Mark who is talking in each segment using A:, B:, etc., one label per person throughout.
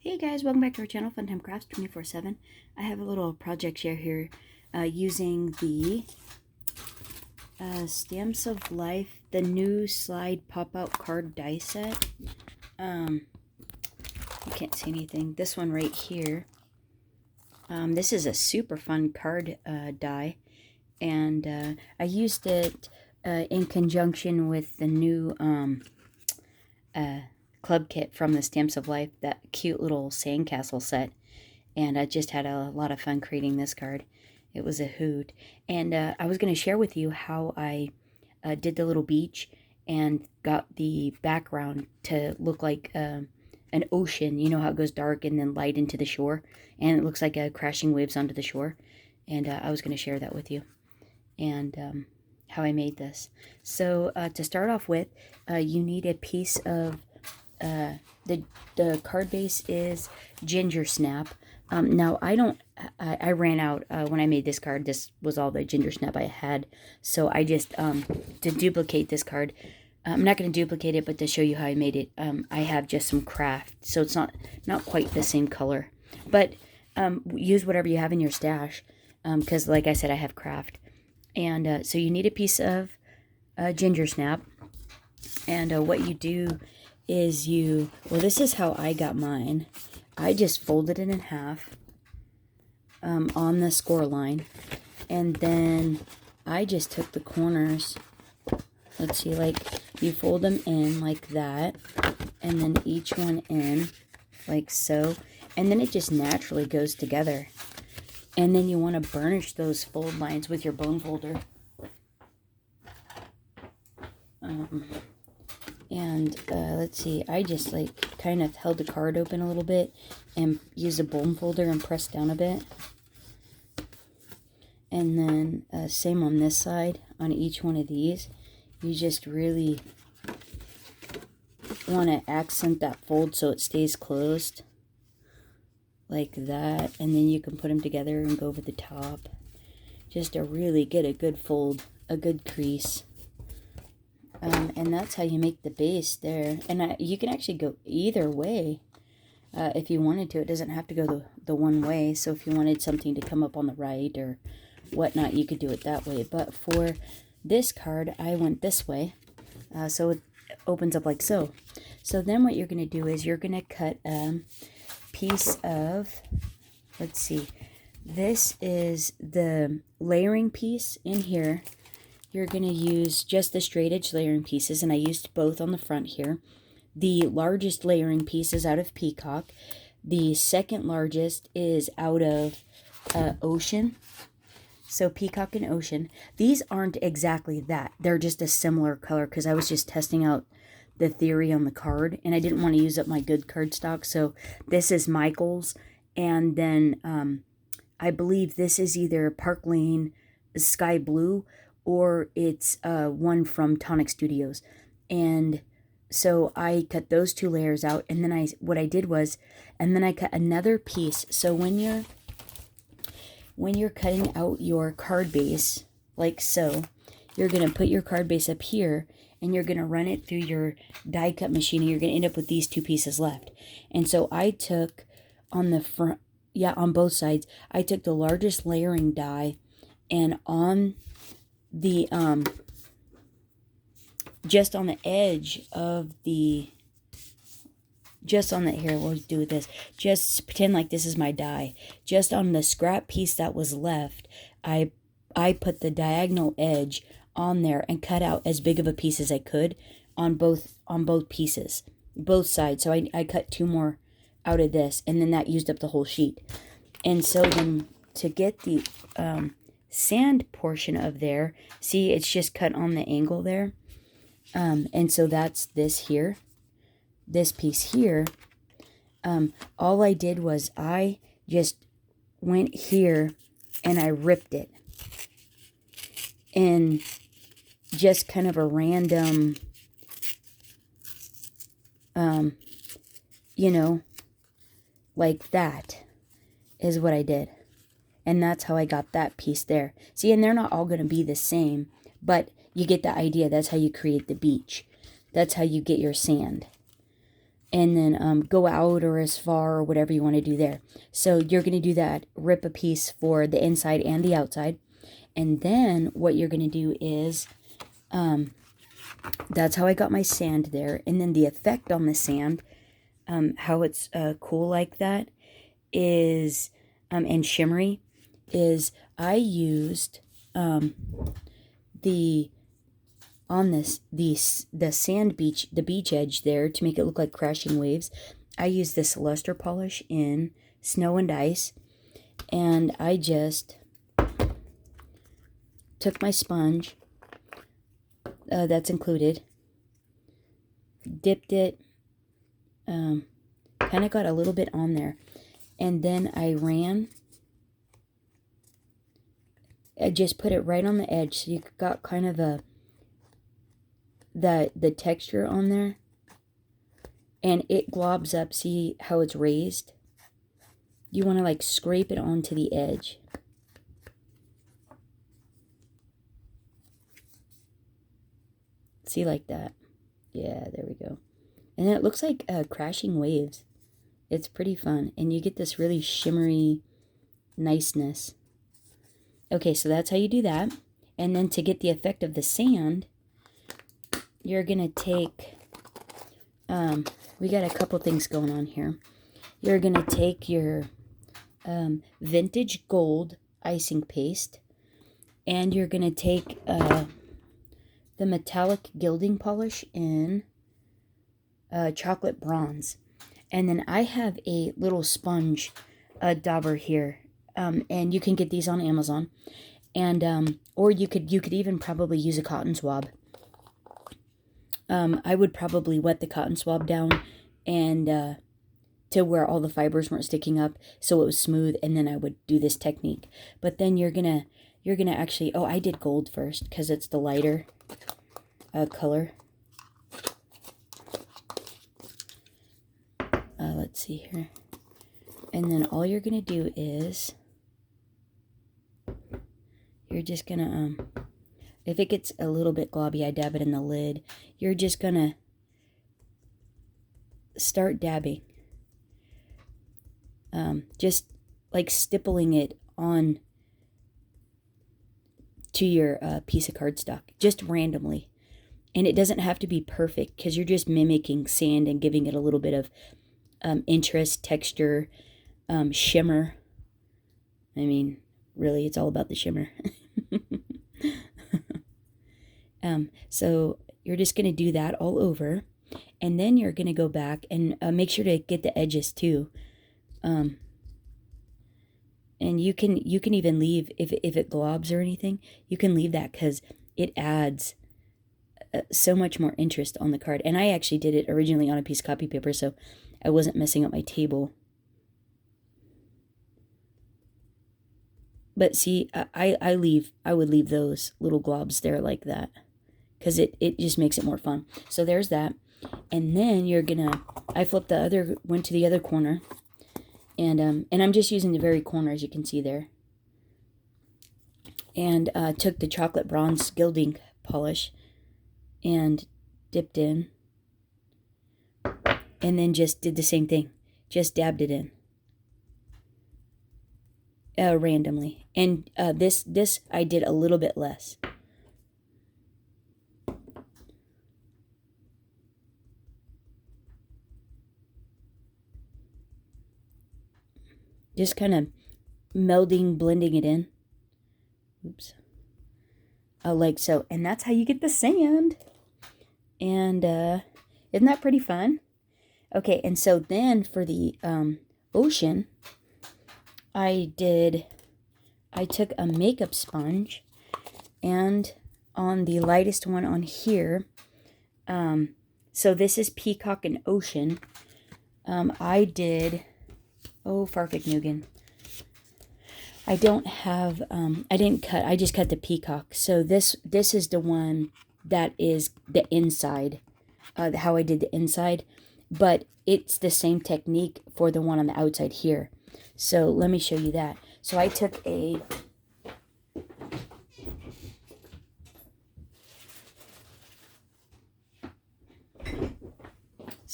A: Hey guys, welcome back to our channel, Funtime Crafts 24/7. I have a little project share here using the Stamps of Life, the new slide pop-out card die set. You can't see anything. This one right here. This is a super fun card die, and I used it in conjunction with the new club kit from the Stamps of Life, that cute little sandcastle set, and I just had a lot of fun creating this card. It was a hoot, and I was going to share with you how I did the little beach and got the background to look like an ocean. You know how it goes dark and then light into the shore, and it looks like crashing waves onto the shore, and I was going to share that with you, and how I made this. So to start off with, you need a piece of the card base is ginger snap. Now I ran out when I made this card. This was all the ginger snap I had, so I just to duplicate this card, I'm not going to duplicate it, but to show you how I made it, I have just some craft, so it's not quite the same color, but use whatever you have in your stash, because like I said, I have craft. And so you need a piece of ginger snap, and what you do is well, this is how I got mine. I just folded it in half on the score line, and then I just took the corners. Let's see, like you fold them in like that, and then each one in like so, and then it just naturally goes together. And then you want to burnish those fold lines with your bone folder. Let's see, I just like kind of held the card open a little bit and used a bone folder and pressed down a bit. And then same on this side, on each one of these. You just really want to accent that fold so it stays closed. Like that. And then you can put them together and go over the top. Just to really get a good fold, a good crease. And that's how you make the base there. And you can actually go either way if you wanted to. It doesn't have to go the one way. So if you wanted something to come up on the right or whatnot, you could do it that way. But for this card, I went this way. So it opens up like so. So then what you're going to do is you're going to cut a piece of, let's see, this is the layering piece in here. You're going to use just the straight edge layering pieces, and I used both on the front here. The largest layering piece is out of Peacock. The second largest is out of Ocean. So Peacock and Ocean. These aren't exactly that. They're just a similar color because I was just testing out the theory on the card, and I didn't want to use up my good card stock. So this is Michael's, and then I believe this is either Park Lane Sky Blue, or it's one from Tonic Studios. And so I cut those two layers out, and then what I did was, and then I cut another piece. So when you're cutting out your card base, like so, you're going to put your card base up here, and you're going to run it through your die cut machine, and you're going to end up with these two pieces left. And so I took on the front, on both sides, I took the largest layering die, and on the just on the edge of the, just on the, here, we'll do this, just pretend like this is my die, just on the scrap piece that was left, I put the diagonal edge on there and cut out as big of a piece as I could on both pieces, both sides. So I cut two more out of this, and then that used up the whole sheet. And so then to get the sand portion of there, see, it's just cut on the angle there, and so that's this here, this piece here. All I did was I just went here and I ripped it, and just kind of a random, you know, like that is what I did. And that's how I got that piece there. See, and they're not all going to be the same, but you get the idea. That's how you create the beach. That's how you get your sand. and then go out or as far or whatever you want to do there. So you're going to do that, rip a piece for the inside and the outside. And then what you're going to do is, that's how I got my sand there. And then the effect on the sand, how it's cool like that is, and shimmery, is I used the sand beach, the beach edge there, to make it look like crashing waves. I used this luster polish in Snow and Ice, and I just took my sponge, that's included, dipped it, kind of got a little bit on there, and then I just put it right on the edge, so you got kind of the texture on there, and it globs up. See how it's raised? You want to like scrape it onto the edge. See, like that. Yeah, there we go. And then it looks like crashing waves. It's pretty fun, and you get this really shimmery niceness. Okay, so that's how you do that. And then to get the effect of the sand, you're gonna take, we got a couple things going on here. You're gonna take your vintage gold icing paste, and you're gonna take the metallic gilding polish in chocolate bronze. And then I have a little sponge dauber here, and you can get these on Amazon, and or you could even probably use a cotton swab. I would probably wet the cotton swab down and to where all the fibers weren't sticking up, so it was smooth, and then I would do this technique. But then you're gonna actually, oh, I did gold first because it's the lighter color. Let's see here. And then all you're gonna do is, you're just gonna, if it gets a little bit globby, I dab it in the lid. You're just gonna start dabbing. Just like stippling it on to your piece of cardstock, just randomly. And it doesn't have to be perfect, because you're just mimicking sand and giving it a little bit of interest, texture, shimmer. I mean, really, it's all about the shimmer. So you're just going to do that all over. And then you're going to go back and make sure to get the edges too. And you can even leave, if it globs or anything, you can leave that, because it adds so much more interest on the card. And I actually did it originally on a piece of copy paper, so I wasn't messing up my table. But see, I would leave those little globs there like that, because it just makes it more fun. So there's that. And then you're gonna, I went to the other corner, and I'm just using the very corner, as you can see there, and took the chocolate bronze gilding polish and dipped in, and then just did the same thing, just dabbed it in randomly. And this I did a little bit less. Just kind of blending it in. Oops. Like so. And that's how you get the sand. And isn't that pretty fun? Okay, and so then for the ocean, I took a makeup sponge, and on the lightest one on here, so this is Peacock and Ocean, I did, oh, Farfignugan. I don't have, I didn't cut, I just cut the Peacock. So this is the one that is the inside, how I did the inside, but it's the same technique for the one on the outside here. So let me show you that. So I took a,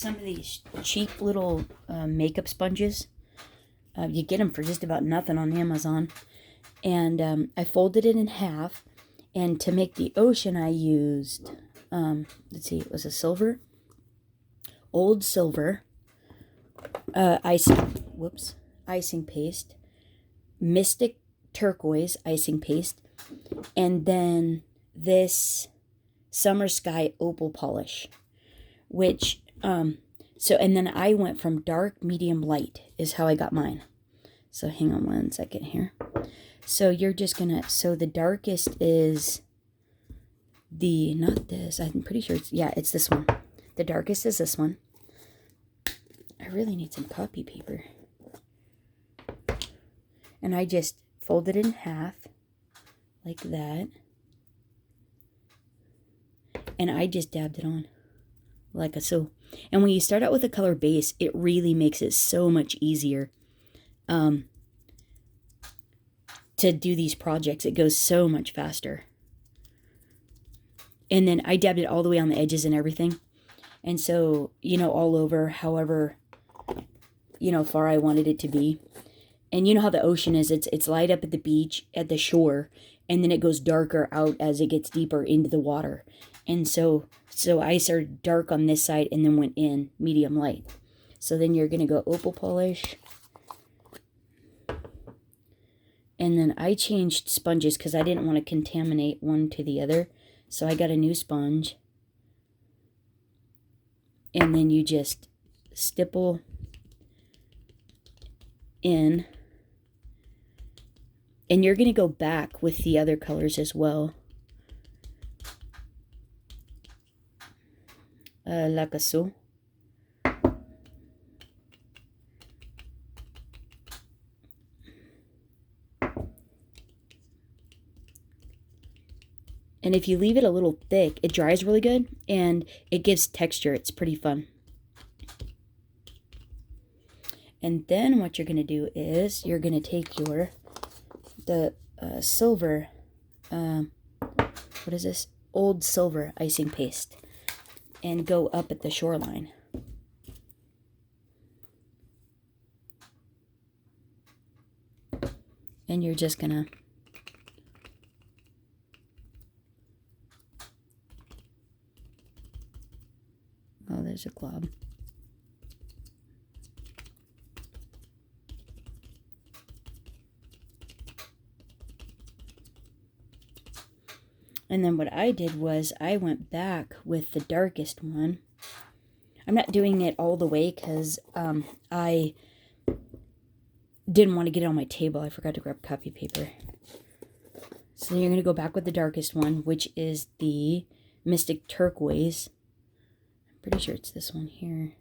A: some of these cheap little makeup sponges. You get them for just about nothing on Amazon. And I folded it in half. And to make the ocean, I used, let's see, it was a silver, old silver, icing paste, Mystic turquoise icing paste, and then this Summer Sky opal polish, which, and then I went from dark, medium, light is how I got mine. So hang on one second here. So you're just gonna, so the darkest is not this, I'm pretty sure it's this one. The darkest is this one. I really need some copy paper. And I just fold it in half, like that. And I just dabbed it on, like so. And when you start out with a color base, it really makes it so much easier to do these projects. It goes so much faster. And then I dabbed it all the way on the edges and everything. And so, all over, however, far I wanted it to be. And you know how the ocean is, it's light up at the beach, at the shore, and then it goes darker out as it gets deeper into the water. And so I started dark on this side and then went in medium light. So then you're going to go opal polish. And then I changed sponges because I didn't want to contaminate one to the other. So I got a new sponge. And then you just stipple in. And you're going to go back with the other colors as well. Lacasso. And if you leave it a little thick, it dries really good and it gives texture. It's pretty fun. And then what you're going to do is you're going to take the silver, what is this? Old silver icing paste and go up at the shoreline. And you're just going to there's a glob. And then what I did was I went back with the darkest one. I'm not doing it all the way because I didn't want to get it on my table. I forgot to grab copy paper. So you're going to go back with the darkest one, which is the Mystic Turquoise. Pretty sure it's this one here.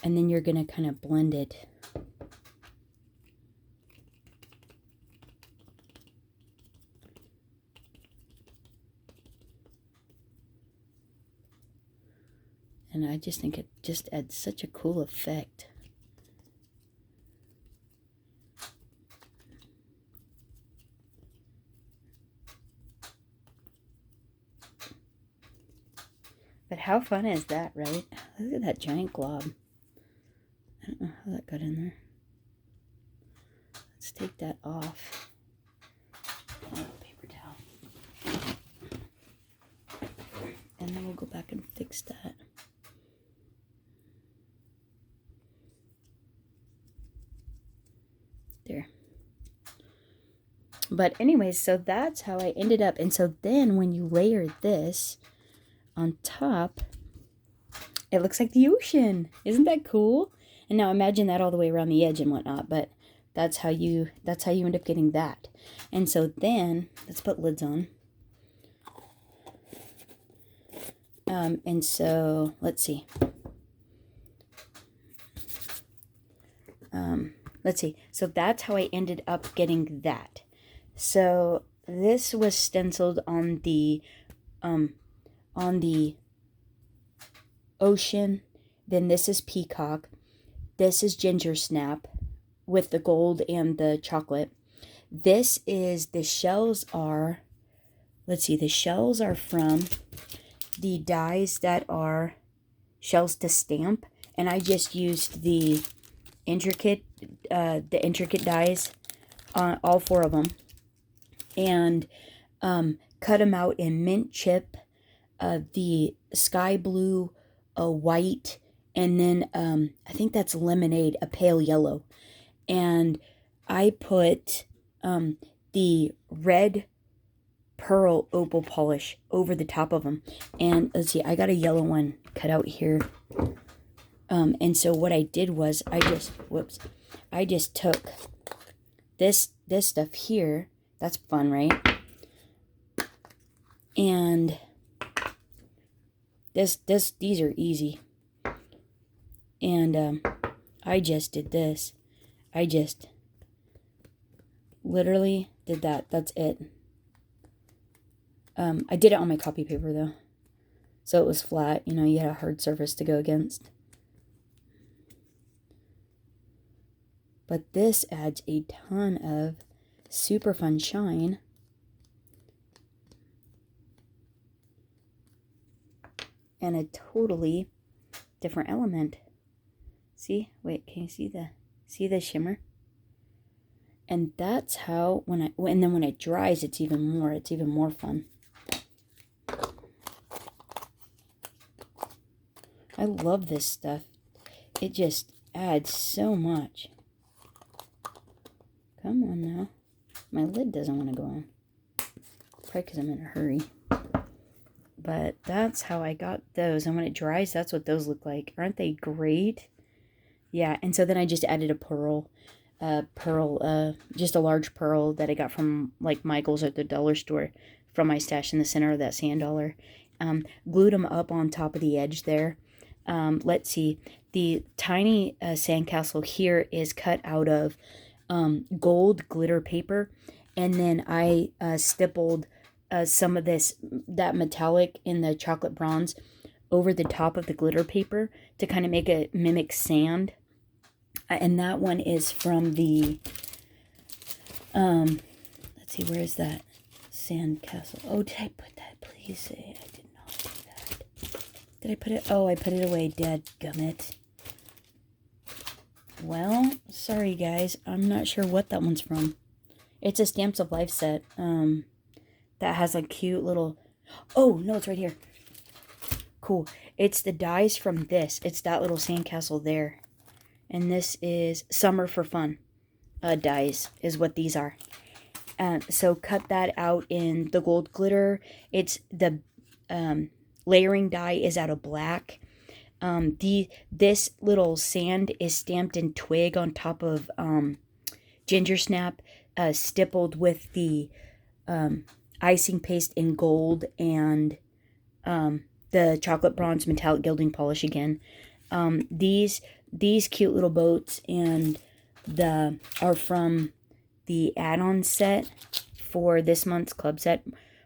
A: And then you're going to kind of blend it. And I just think it just adds such a cool effect. But how fun is that, right? Look at that giant glob. I don't know how that got in there. Let's take that off. Oh, paper towel. And then we'll go back and fix that. There. But anyways, so that's how I ended up. And so then when you layer this on top, it looks like the ocean. Isn't that cool? And now imagine that all the way around the edge and whatnot, but that's how you end up getting that. And so then let's put lids on. And so let's see. So that's how I ended up getting that. So this was stenciled on the ocean. Then this is peacock. This is ginger snap with the gold and the chocolate. This is, the shells are, let's see, the shells are from the dies that are shells to stamp, and I just used the intricate dies on all 4 of them, and cut them out in mint chip, the sky blue, a white, and then I think that's lemonade, a pale yellow. And I put the red pearl opal polish over the top of them. And let's see, I got a yellow one cut out here. And so what I did was I just took this stuff here. That's fun, right? And these are easy. And I just did this. I just literally did that. That's it. I did it on my copy paper though, so it was flat. You know, you had a hard surface to go against. But this adds a ton of super fun shine. And a totally different element. See? Wait, can you see the shimmer? And that's how and then when it dries, it's even more fun. I love this stuff. It just adds so much. Come on now. My lid doesn't want to go on. Probably because I'm in a hurry. But that's how I got those. And when it dries, that's what those look like. Aren't they great? Yeah, and so then I just added a pearl, just a large pearl that I got from like Michael's at the dollar store from my stash in the center of that sand dollar. Glued them up on top of the edge there. Let's see, the tiny sandcastle here is cut out of gold glitter paper, and then I stippled some of that metallic in the chocolate bronze over the top of the glitter paper to kind of make it mimic sand. And that one is from the let's see, where is that sandcastle? Oh, did I put that? Please say I did not do that. Did I put it? Oh, I put it away. Dadgummit. Well, sorry guys, I'm not sure what that one's from. It's a Stamps of Life set that has a cute little... Oh, no, it's right here. Cool. It's the dies from this. It's that little sandcastle there. And this is Summer for Fun dies is what these are. So cut that out in the gold glitter. It's the layering die is out of black. This little sand is stamped in twig on top of ginger snap, stippled with the icing paste in gold and the chocolate bronze metallic gilding polish again. These cute little boats and are from the add-on set for this month's club set,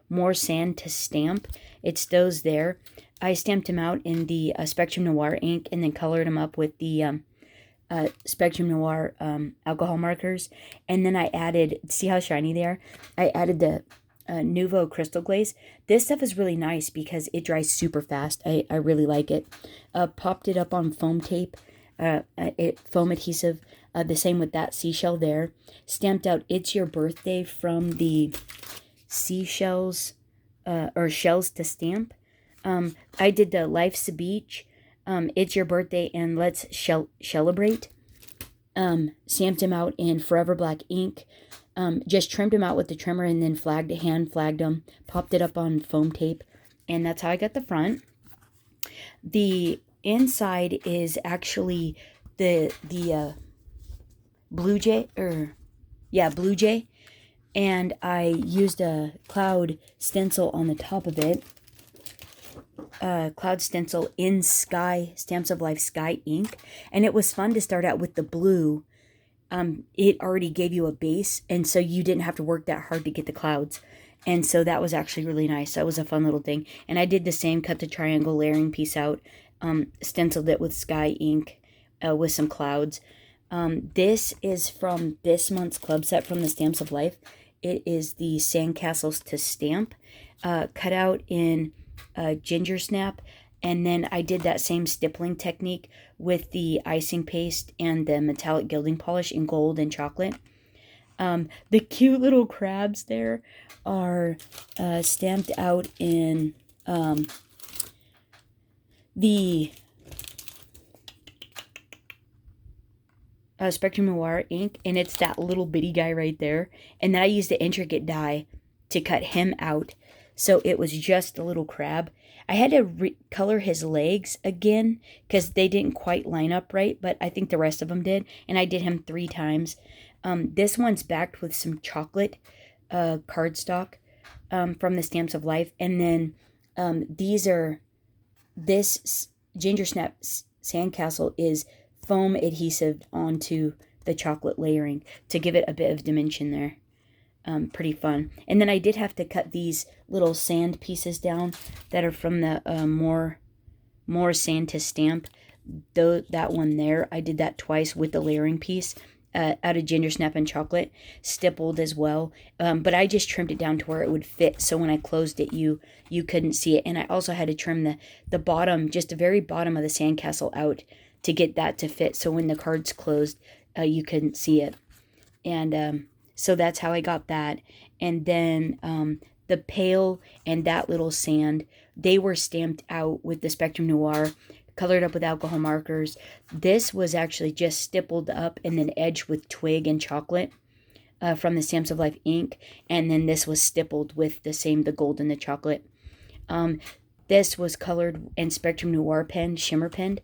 A: More Sand to Stamp. It's those there. I stamped them out in the Spectrum Noir ink and then colored them up with the Spectrum Noir alcohol markers. And then I added, see how shiny they are? I added the Nuvo Crystal Glaze. This stuff is really nice because it dries super fast. I really like it. Popped it up on foam tape, foam adhesive. The same with that seashell there. Stamped out It's Your Birthday from the seashells or shells to stamp. I did the Life's a Beach, It's Your Birthday, and Let's Celebrate. Stamped them out in Forever Black ink. Just trimmed them out with the trimmer and then hand flagged them. Popped it up on foam tape. And that's how I got the front. The inside is actually the Blue Jay, Blue Jay. And I used a cloud stencil on the top of it. Cloud stencil in Stamps of Life Sky ink. And it was fun to start out with the blue. It already gave you a base, and so you didn't have to work that hard to get the clouds. And so that was actually really nice. That was a fun little thing. And I did the same, cut the triangle layering piece out, stenciled it with Sky ink with some clouds. This is from this month's club set from the Stamps of Life. It is the Sandcastles to Stamp, cut out in ginger snap And then I did that same stippling technique with the icing paste and the metallic gilding polish in gold and chocolate. The cute little crabs there are stamped out in the Spectrum Noir ink, and it's that little bitty guy right there. And then I used the intricate die to cut him out, so it was just a little crab. I had to color his legs again because they didn't quite line up right, but I think the rest of them did, and I did him 3 times. This one's backed with some chocolate cardstock from the Stamps of Life, and then this Ginger Snap Sandcastle is foam adhesive onto the chocolate layering to give it a bit of dimension there. Pretty fun. And then I did have to cut these little sand pieces down that are from the more Sand to Stamp. That one there, I did that twice with the layering piece out of Ginger Snap and chocolate, stippled as well. But I just trimmed it down to where it would fit, so when I closed it, you couldn't see it. And I also had to trim the bottom, just the very bottom of the sandcastle out to get that to fit, so when the card's closed, you couldn't see it. And so that's how I got that. And then the pail and that little sand, they were stamped out with the Spectrum Noir, colored up with alcohol markers. This was actually just stippled up and then edged with twig and chocolate from the Stamps of Life ink. And then this was stippled with the gold and the chocolate. This was colored in Spectrum Noir pen, shimmer pen,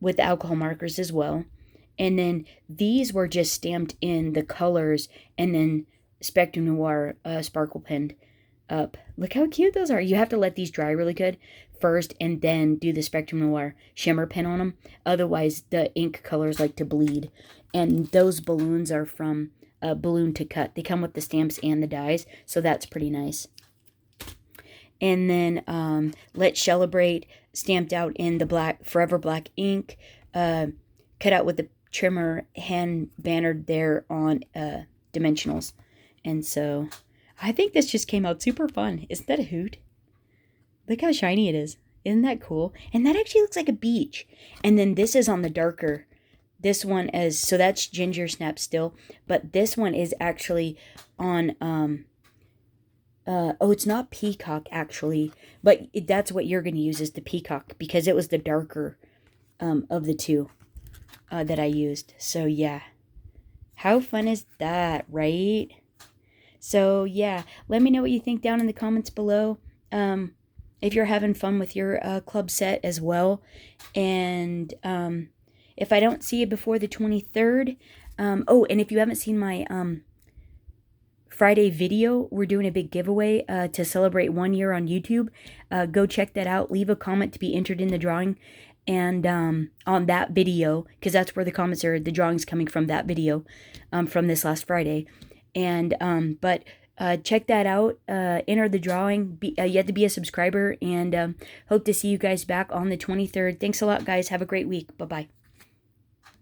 A: with the alcohol markers as well. And then these were just stamped in the colors and then Spectrum Noir sparkle penned up. Look how cute those are. You have to let these dry really good first and then do the Spectrum Noir shimmer pen on them. Otherwise, the ink colors like to bleed. And those balloons are from Balloon to Cut. They come with the stamps and the dies, so that's pretty nice. And then Let's Celebrate, stamped out in the black Forever Black ink, cut out with the trimmer, hand bannered there on dimensionals. And so I think this just came out super fun. Isn't that a hoot? Look how shiny it is. Isn't that cool? And that actually looks like a beach. And then this is on the darker. This one is, so that's Ginger Snap still, but this one is actually on oh, it's not peacock actually, but that's what you're going to use is the peacock because it was the darker of the two that I used. So yeah, how fun is that, right? So yeah, let me know what you think down in the comments below. If you're having fun with your club set as well. And if I don't see you before the 23rd, oh, and if you haven't seen my Friday video, we're doing a big giveaway to celebrate 1 year on YouTube. Go check that out. Leave a comment to be entered in the drawing. And on that video, because that's where the drawings coming from that video from this last Friday. And but check that out. Enter the drawing. You have to be a subscriber, and hope to see you guys back on the 23rd. Thanks a lot, guys. Have a great week. Bye-bye.